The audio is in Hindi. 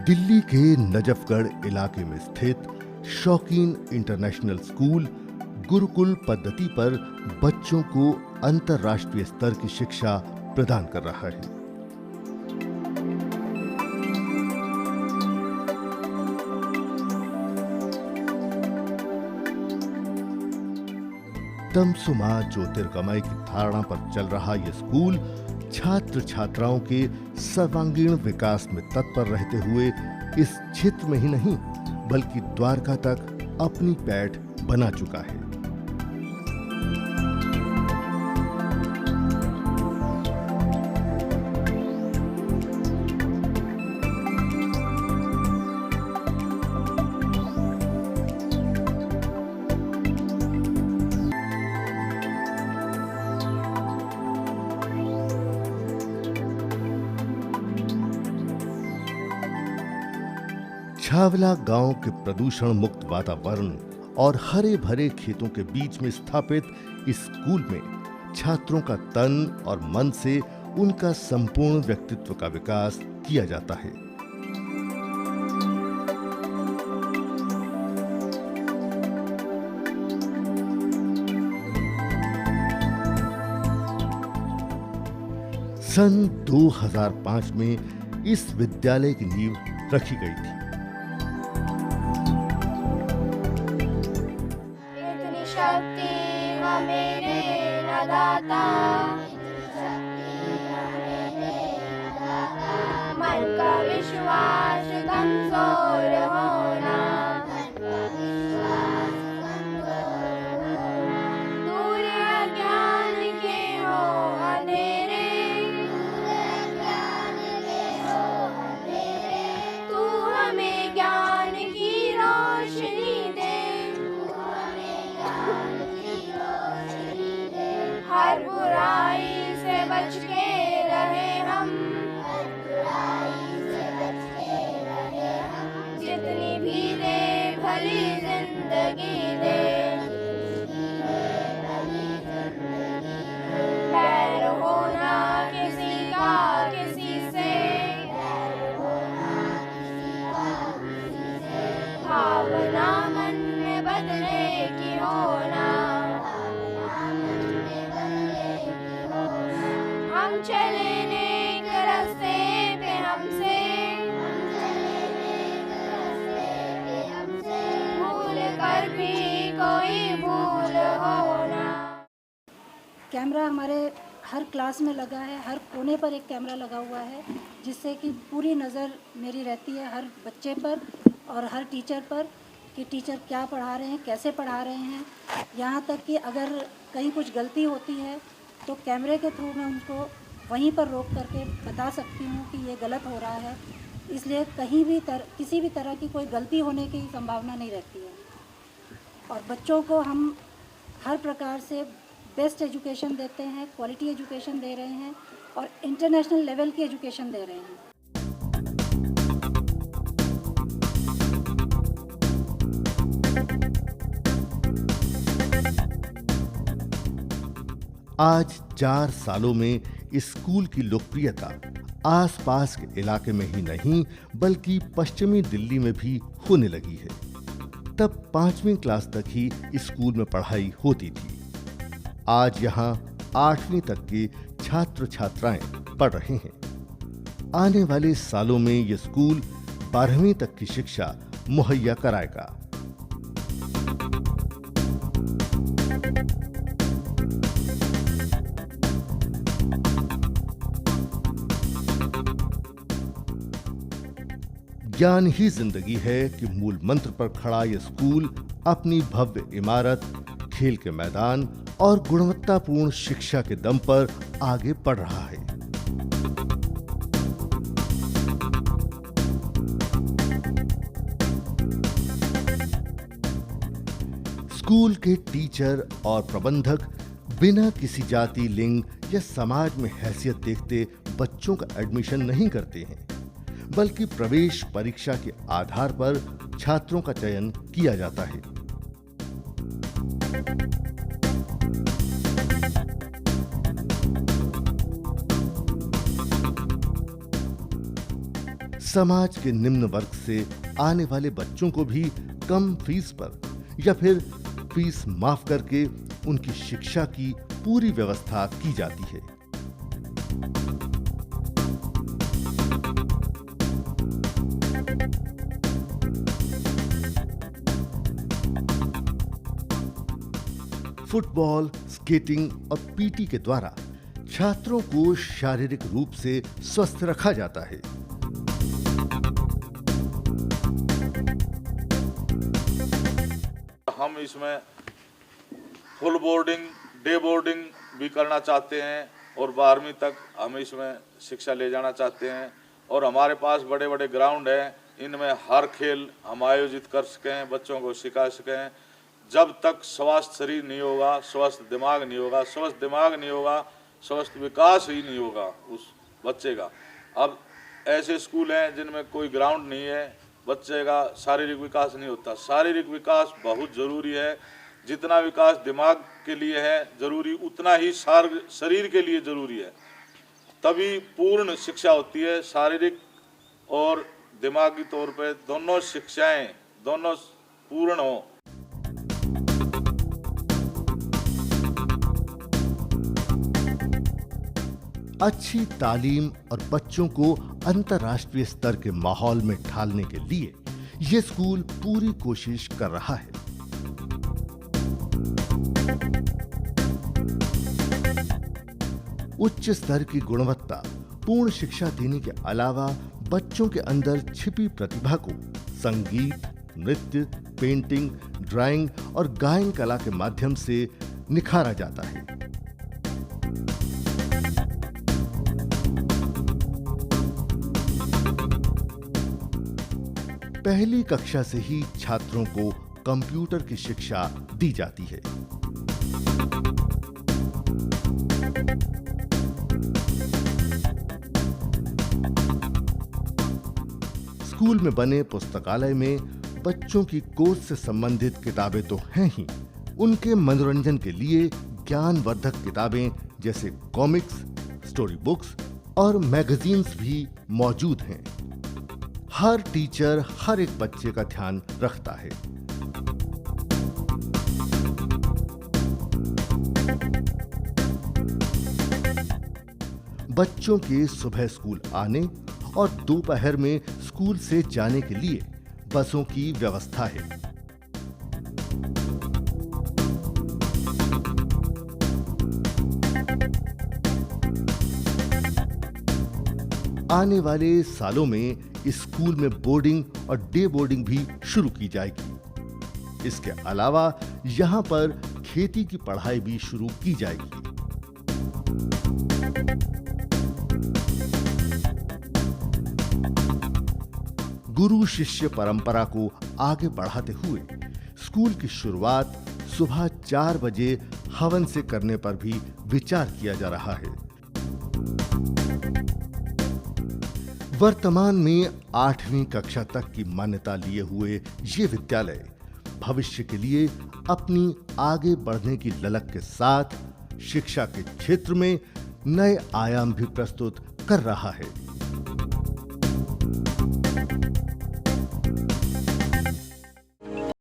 दिल्ली के नजफगढ़ इलाके में स्थित शौकीन इंटरनेशनल स्कूल गुरुकुल पद्धति पर बच्चों को अंतर्राष्ट्रीय स्तर की शिक्षा प्रदान कर रहा है। तमसुमा ज्योतिर्गमय की धारणा पर चल रहा यह स्कूल छात्र छात्राओं के सर्वांगीण विकास में तत्पर रहते हुए इस क्षेत्र में ही नहीं बल्कि द्वारका तक अपनी पैठ बना चुका है। छावला गांव के प्रदूषण मुक्त वातावरण और हरे भरे खेतों के बीच में स्थापित इस स्कूल में छात्रों का तन और मन से उनका संपूर्ण व्यक्तित्व का विकास किया जाता है। सन 2005 में इस विद्यालय की नींव रखी गई थी। मन का विश्वास कमजोर होना, दूर अज्ञान के हो अंधेरे, तू हमें ज्ञान की रोशनी दे, हर बुराई से बच के रहे हम, जितनी भी दे भली जिंदगी दे, बैर होना किसी का किसी से, भावना मन में बदले की होना, हम चले नेक रास्ते पे हमसे, भूल कर भी कोई भूल होना। कैमरा हमारे हर क्लास में लगा है, हर कोने पर एक कैमरा लगा हुआ है, जिससे कि पूरी नज़र मेरी रहती है हर बच्चे पर और हर टीचर पर कि टीचर क्या पढ़ा रहे हैं, कैसे पढ़ा रहे हैं। यहाँ तक कि अगर कहीं कुछ गलती होती है तो कैमरे के थ्रू मैं उनको वहीं पर रोक करके बता सकती हूँ कि ये गलत हो रहा है, इसलिए कहीं भी किसी भी तरह की कोई गलती होने की संभावना नहीं रहती है। और बच्चों को हम हर प्रकार से बेस्ट एजुकेशन देते हैं, क्वालिटी एजुकेशन दे रहे हैं और इंटरनेशनल लेवल की एजुकेशन दे रहे हैं। आज 4 सालों में इस स्कूल की लोकप्रियता आसपास के इलाके में ही नहीं बल्कि पश्चिमी दिल्ली में भी होने लगी है। तब 5वीं क्लास तक ही इस स्कूल में पढ़ाई होती थी। आज यहाँ 8वीं तक के छात्र छात्राएं पढ़ रहे हैं। आने वाले सालों में ये स्कूल 12वीं तक की शिक्षा मुहैया कराएगा। ज्ञान ही जिंदगी है कि मूल मंत्र पर खड़ा यह स्कूल अपनी भव्य इमारत, खेल के मैदान और गुणवत्तापूर्ण शिक्षा के दम पर आगे बढ़ रहा है। स्कूल के टीचर और प्रबंधक बिना किसी जाति, लिंग या समाज में हैसियत देखते बच्चों का एडमिशन नहीं करते हैं, बल्कि प्रवेश परीक्षा के आधार पर छात्रों का चयन किया जाता है। समाज के निम्न वर्ग से आने वाले बच्चों को भी कम फीस पर या फिर फीस माफ करके उनकी शिक्षा की पूरी व्यवस्था की जाती है। फुटबॉल, स्केटिंग और पीटी के द्वारा छात्रों को शारीरिक रूप से स्वस्थ रखा जाता है। हम इसमें फुल बोर्डिंग, डे बोर्डिंग भी करना चाहते हैं और 12वीं तक हम इसमें शिक्षा ले जाना चाहते हैं। और हमारे पास बड़े बड़े ग्राउंड हैं, इनमें हर खेल हम आयोजित कर सकें, बच्चों को सिखा सकें। जब तक स्वस्थ शरीर नहीं होगा, स्वस्थ दिमाग नहीं होगा, स्वस्थ दिमाग नहीं होगा, स्वस्थ विकास ही नहीं होगा उस बच्चे का। अब ऐसे स्कूल हैं जिनमें कोई ग्राउंड नहीं है, बच्चे का शारीरिक विकास नहीं होता। शारीरिक विकास बहुत ज़रूरी है। जितना विकास दिमाग के लिए है ज़रूरी, उतना ही शरीर के लिए ज़रूरी है। तभी पूर्ण शिक्षा होती है। शारीरिक और दिमागी तौर पे दोनों शिक्षाएं दोनों पूर्ण हों। अच्छी तालीम और बच्चों को अंतर्राष्ट्रीय स्तर के माहौल में ढालने के लिए ये स्कूल पूरी कोशिश कर रहा है। उच्च स्तर की गुणवत्ता पूर्ण शिक्षा देने के अलावा बच्चों के अंदर छिपी प्रतिभा को संगीत, नृत्य, पेंटिंग, ड्राइंग और गायन कला के माध्यम से निखारा जाता है। पहली कक्षा से ही छात्रों को कंप्यूटर की शिक्षा दी जाती है। स्कूल में बने पुस्तकालय में बच्चों की कोर्स से संबंधित किताबें तो हैं ही, उनके मनोरंजन के लिए ज्ञानवर्धक किताबें जैसे कॉमिक्स, स्टोरी बुक्स और मैगजीन्स भी मौजूद हैं। हर टीचर हर एक बच्चे का ध्यान रखता है। बच्चों के सुबह स्कूल आने और दोपहर में स्कूल से जाने के लिए बसों की व्यवस्था है। आने वाले सालों में इस स्कूल में बोर्डिंग और डे बोर्डिंग भी शुरू की जाएगी। इसके अलावा यहां पर खेती की पढ़ाई भी शुरू की जाएगी। गुरु शिष्य परंपरा को आगे बढ़ाते हुए स्कूल की शुरुआत सुबह 4 बजे हवन से करने पर भी विचार किया जा रहा है। वर्तमान में 8वीं कक्षा तक की मान्यता लिए हुए ये विद्यालय भविष्य के लिए अपनी आगे बढ़ने की ललक के साथ शिक्षा के क्षेत्र में नए आयाम भी प्रस्तुत कर रहा है।